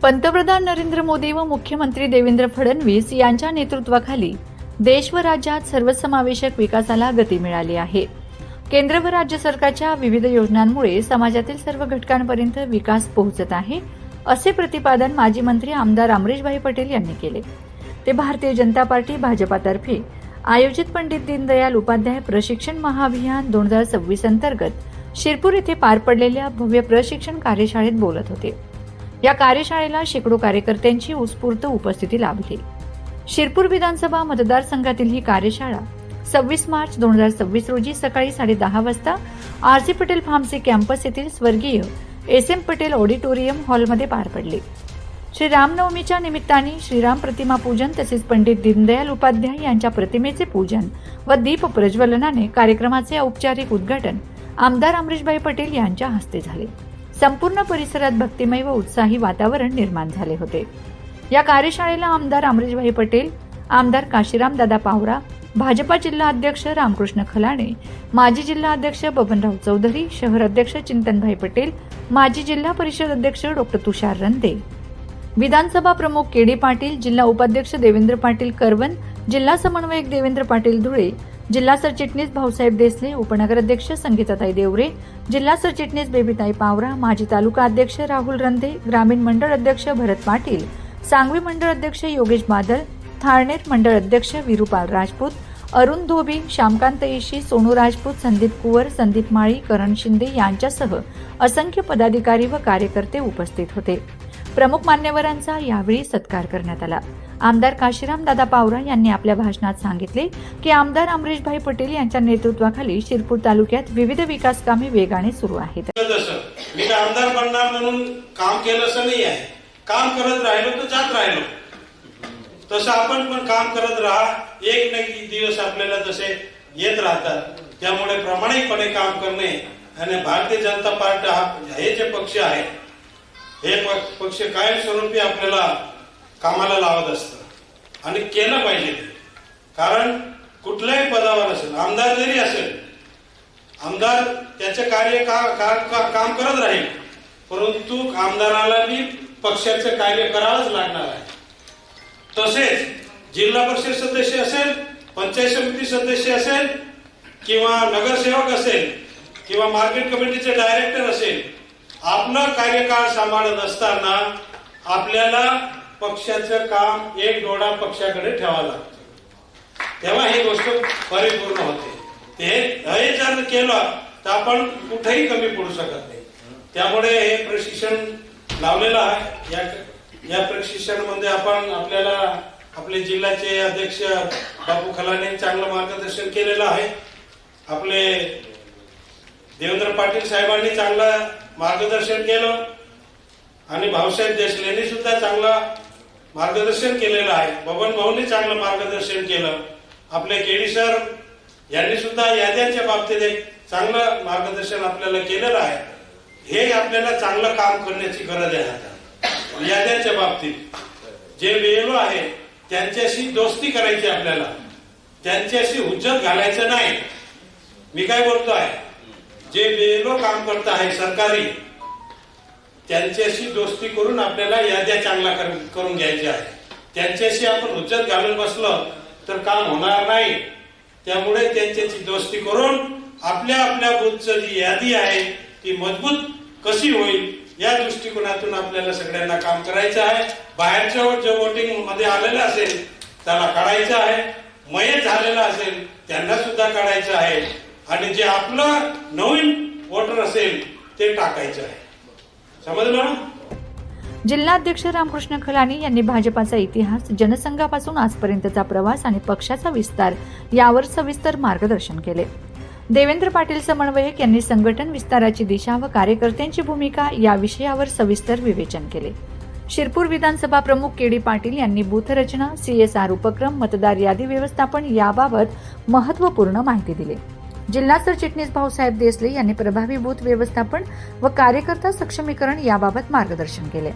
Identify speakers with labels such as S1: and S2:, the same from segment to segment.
S1: पंतप्रधान नरेंद्र मोदी व मुख्यमंत्री देवेंद्र फडणवीस यांच्या नेतृत्वाखाली देश व राज्यात सर्वसमावेशक विकासाला गती मिळाली आहे. केंद्र व राज्य सरकारच्या विविध योजनांमुळे समाजातील सर्व घटकांपर्यंत विकास पोहोचत आहे, असे प्रतिपादन माजी मंत्री आमदार अमरीशभाई पटेल यांनी केले. ते भारतीय जनता पार्टी भाजपातर्फे आयोजित पंडित दीनदयाल उपाध्याय प्रशिक्षण महाअभियान 2026 अंतर्गत शिरपूर येथे पार पडलेल्या भव्य प्रशिक्षण कार्यशाळेत बोलत होते. या कार्यशाळेला शेकडो कार्यकर्त्यांची उत्स्फूर्त उपस्थिती लाभली. शिरपूर विधानसभा मतदारसंघातील ही कार्यशाळा 26 मार्च 2026 रोजी सकाळी 10:30 वाजता आर.सी. पटेल फार्मसी कॅम्पस येथील स्वर्गीय एस.एम. पटेल ऑडिटोरियम हॉलमध्ये पार पडली. श्री रामनवमीच्या निमित्ताने श्रीराम प्रतिमा पूजन तसेच पंडित दीनदयाल उपाध्याय यांच्या प्रतिमेचे पूजन व दीप प्रज्वलनाने कार्यक्रमाचे औपचारिक उद्घाटन आमदार अमरीशभाई पटेल यांच्या हस्ते झाले. संपूर्ण परिसरात भक्तिमय व उत्साही वातावरण निर्माण झाले होते. या कार्यशाळेला आमदार अमरीशभाई पटेल, आमदार काशीराम दादा पावरा, भाजपा जिल्हा अध्यक्ष रामकृष्ण खलाणे, माजी जिल्हा अध्यक्ष बबनराव चौधरी, शहर अध्यक्ष चिंतनभाई पटेल, माजी जिल्हा परिषद अध्यक्ष डॉक्टर तुषार रंदे, विधानसभा प्रमुख के.डी. पाटील, जिल्हा उपाध्यक्ष देवेंद्र पाटील करवन, जिल्हा समन्वयक देवेंद्र पाटील धुळे, जिल्हा सरचिटणीस भाऊसाहेब देसले, उपनगराध्यक्ष संगीताताई देवरे, जिल्हा सरचिटणीस बेबीताई पावरा, माजी तालुका अध्यक्ष राहुल रंधे, ग्रामीण मंडळ अध्यक्ष भरत पाटील, सांगवी मंडळ अध्यक्ष योगेश बादल, थाळनेर मंडळ अध्यक्ष विरुपाल राजपूत, अरुण धोबी, श्यामकांत येशी, सोनू राजपूत, संदीप कुवर, संदीप माळी, करण शिंदे यांच्यासह असंख्य पदाधिकारी व कार्यकर्ते उपस्थित होते. प्रमुख मान्यवरांचा यावेळी सत्कार करण्यात आला. आमदार काशीराम दादा पावरा यांनी आपल्या भाषणात सांगितले की आमदार अमरीशभाई पटेल यांच्या नेतृत्वाखाली शिरपूर तालुक्यात विविध विकास कामे वेगाने सुरू आहेत.
S2: मी आमदार बनणार म्हणून काम केलं असं नाही आहे. काम करत राहिलो तर जात राहिलो. तसं आपण पण काम करत राहा. एक ना एक दिवस आपल्याला तसे येत राहतात. त्यामुळे प्रामाणिकपणे काम करणे आणि भारतीय जनता पार्टी हे जे पक्ष आहे हे पक्ष कायमस्वरूपी आपल्याला कामाला लावत असतं आणि केलं पाहिजे. कारण कुठल्याही पदावर असेल, आमदार जरी असेल, आमदार त्याचे कार्य काम करत राहील, परंतु आमदाराला बी पक्षाचे कार्य करावंच लागणार आहे. तसेच जिल्हा परिषद सदस्य असेल, पंचायत समिती सदस्य असेल किंवा नगरसेवक असेल किंवा मार्केट कमिटीचे डायरेक्टर असेल, आपलं कार्यकाळ सांभाळत असताना आपल्याला पक्षाचं काम एक डोळा पक्षाकडे ठेवावा लागतो. तेव्हा ही गोष्ट परिपूर्ण होते. हे जर केलं तर आपण कुठेही कमी पडू शकत नाही. त्यामुळे हे प्रशिक्षण लावलेलं आहे. या प्रशिक्षणामध्ये आपण आपल्याला आपले जिल्ह्याचे अध्यक्ष बापू खलाने चांगलं मार्गदर्शन केलेलं आहे. आपले देवेंद्र पाटील साहेबांनी चांगलं मार्गदर्शन केलं आणि भाऊसाहेब देसलेंनी सुद्धा चांगलं मार्गदर्शन केलेलं आहे. बबन भाऊंनी चांगलं मार्गदर्शन केलं. आपले के.डी. सर यांनी सुद्धा याद्यांच्या बाबतीत एक चांगलं मार्गदर्शन आपल्याला केलेलं आहे. हे आपल्याला चांगलं काम करण्याची गरज आहे. आता याद्यांच्या बाबतीत जे वेळो आहे त्यांच्याशी दोस्ती करायची आपल्याला, त्यांच्याशी हुज्जत घालायचं नाही. मी काय बोलतो आहे, जे वेळो काम करत आहे सरकारी, त्यांच्याशी दोस्ती करून आपल्याला याद्या चांगला करून घ्यायच्या आहे. त्यांच्याशी आपण हुज्जत घालून बसलो तर काम होणार नाही. त्यामुळे त्यांच्याशी दोस्ती करून आपल्या आपल्या बूथची जी यादी आहे ती मजबूत कशी होईल या दृष्टिकोनातून आपल्याला सगळ्यांना काम करायचं आहे. बाहेरच्या जे वोटिंग मध्ये आलेलं असेल त्याला काढायचं आहे. मयत झालेला असेल त्यांना सुद्धा काढायचं आहे आणि जे आपलं नवीन वोटर असेल ते टाकायचं आहे. समजलं ना?
S1: जिल्हाध्यक्ष रामकृष्ण खलाणे यांनी भाजपाचा इतिहास, जनसंघापासून आजपर्यंतचा प्रवास आणि पक्षाचा विस्तार यावर सविस्तर मार्गदर्शन केले. देवेंद्र पाटील समन्वयक यांनी संघटन विस्ताराची दिशा व कार्यकर्त्यांची भूमिका या विषयावर सविस्तर विवेचन केले. शिरपूर विधानसभा प्रमुख के.डी. पाटील यांनी बूथ रचना, CSR उपक्रम, मतदार यादी व्यवस्थापन याबाबत महत्त्वपूर्ण माहिती दिली. जिल्हा सरचिटणीस भाऊसाहेब देसले यांनी प्रभावी बूथ व्यवस्थापन व कार्यकर्ता सक्षमीकरण याबाबत मार्गदर्शन केले.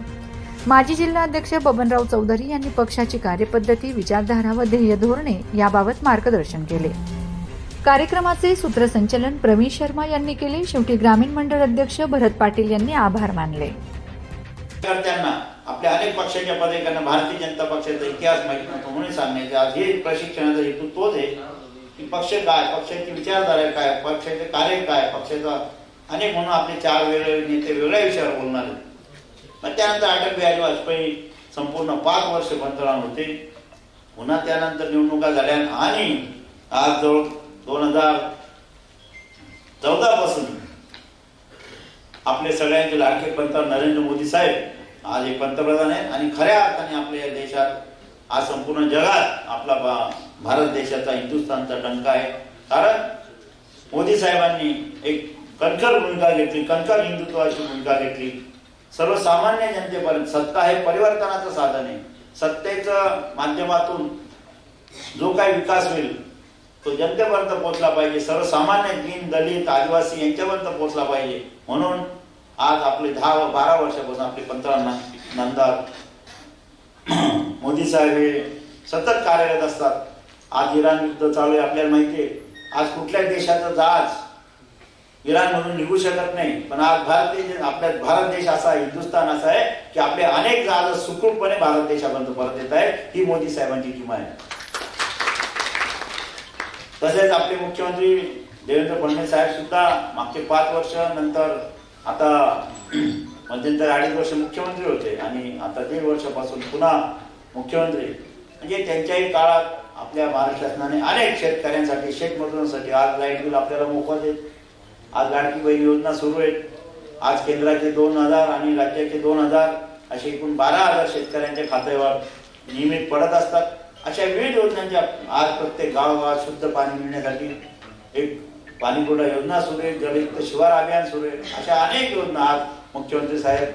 S1: माजी जिल्हा अध्यक्ष बबनराव चौधरी यांनी पक्षाची कार्यपद्धती, विचारधारा व ध्येय धोरणे याबाबत मार्गदर्शन केले. कार्यक्रमाचे सूत्रसंचालन प्रवीण शर्मा यांनी केले. शेवटी ग्रामीण मंडळ अध्यक्ष भरत पाटील यांनी आभार मानले.
S3: त्यांना आपल्या अनेक पक्षाच्या पदाधिकाऱ्यांना भारतीय जनता पक्षाचा इतिहास माहित नव्हतो म्हणून सांगण्याचे आज हे प्रशिक्षणाचा हेतू तोच आहे की पक्ष काय, पक्षाची विचारधारा काय, पक्षाचे कार्य काय, पक्षाचा अनेक म्हणून आपले 4 वेगळे नेते वेगळ्या विषयावर बोलणार आहेत. मग त्यानंतर अटल बिहारी वाजपेयी संपूर्ण 5 वर्ष पंतप्रधान होते. पुन्हा त्यानंतर निवडणुका झाल्या आणि आज जवळ 2014 पासून आपले सगळ्यांचे लाडके पंतप्रधान नरेंद्र मोदी साहेब आज हे पंतप्रधान आहेत आणि खऱ्या अर्थाने आपल्या या देशात आज संपूर्ण जगात आपला भारत देशाचा हिंदुस्थानचा डंका आहे. कारण मोदी साहेबांनी एक कणखर भूमिका घेतली, कणखर हिंदुत्वाची भूमिका घेतली. सर्वसामान्य जनतेपर्यंत सत्ता हे परिवर्तनाचं साधन आहे. सत्तेचं माध्यमातून जो काही विकास होईल तो जनतेपर्यंत पोहोचला पाहिजे, सर्वसामान्य दीन दलित आदिवासी यांच्यापर्यंत पोहोचला पाहिजे. म्हणून आज आपले 10-12 वर्षापासून आपले पंतप्रधान नामदार मोदी साहेब हे सतत कार्यरत असतात. आज इराण युद्ध चालू आहे, आपल्याला माहिती आहे. आज कुठल्याच देशाचं जहाज इराणमधून निघू शकत नाही, पण आज आपल्या भारत देश असा हिंदुस्थान असा आहे की आपले अनेक जहाज सुखरूपपणे भारत देशापर्यंत परत येत आहे. ही मोदी साहेबांची किंमत आहे. तसेच आपले मुख्यमंत्री देवेंद्र फडणवीस साहेब सुद्धा मागचे 5 वर्ष नंतर आता मध्यंतर 2.5 वर्ष मुख्यमंत्री होते आणि आता 1.5 वर्षापासून पुन्हा मुख्यमंत्री. म्हणजे त्यांच्याही काळात आपल्या महाराष्ट्र शासनाने अनेक शेतकऱ्यांसाठी, शेतमजुरांसाठी आज लाईट बिल आपल्याला मोफत आहेत. आज लाडकी बहीण योजना सुरू आहेत. आज केंद्राचे 2,000 आणि राज्याचे 2,000 असे एकूण 12,000 शेतकऱ्यांच्या खात्यावर नियमित पडत असतात. अशा विविध योजनांच्या आज प्रत्येक गावागावात शुद्ध पाणी मिळण्यासाठी एक पाणीपुरवठा योजना सुरू आहे, जलयुक्त शिवार अभियान सुरू आहे. अशा अनेक योजना आज मुख्यमंत्री साहेब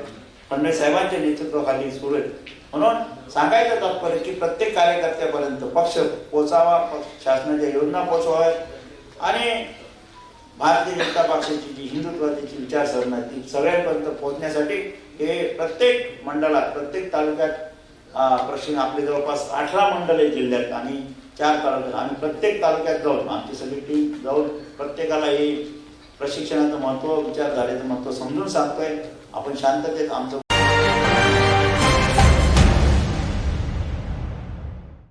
S3: फडणवीस साहेबांच्या नेतृत्वाखाली सुरू आहेत. म्हणून सांगायचं तात्पर्य की प्रत्येक कार्यकर्त्यापर्यंत पक्ष पोचावा, शासनाच्या योजना पोचवाव्यात आणि भारतीय जनता पक्षाची जी हिंदुत्वाची विचारसरणी ती सगळ्यांपर्यंत पोहोचण्यासाठी हे प्रत्येक मंडळात, प्रत्येक तालुक्यात प्रश्न आपले जवळपास 18 मंडळ आहेत जिल्ह्यात आणि 4 तालुक्यात. आम्ही प्रत्येक तालुक्यात जाऊन आमची सगळी टीम जाऊन प्रत्येकाला हे प्रशिक्षणाचं महत्त्व, विचारधारेचं महत्त्व समजून सांगतोय. आपण शांततेत आमचं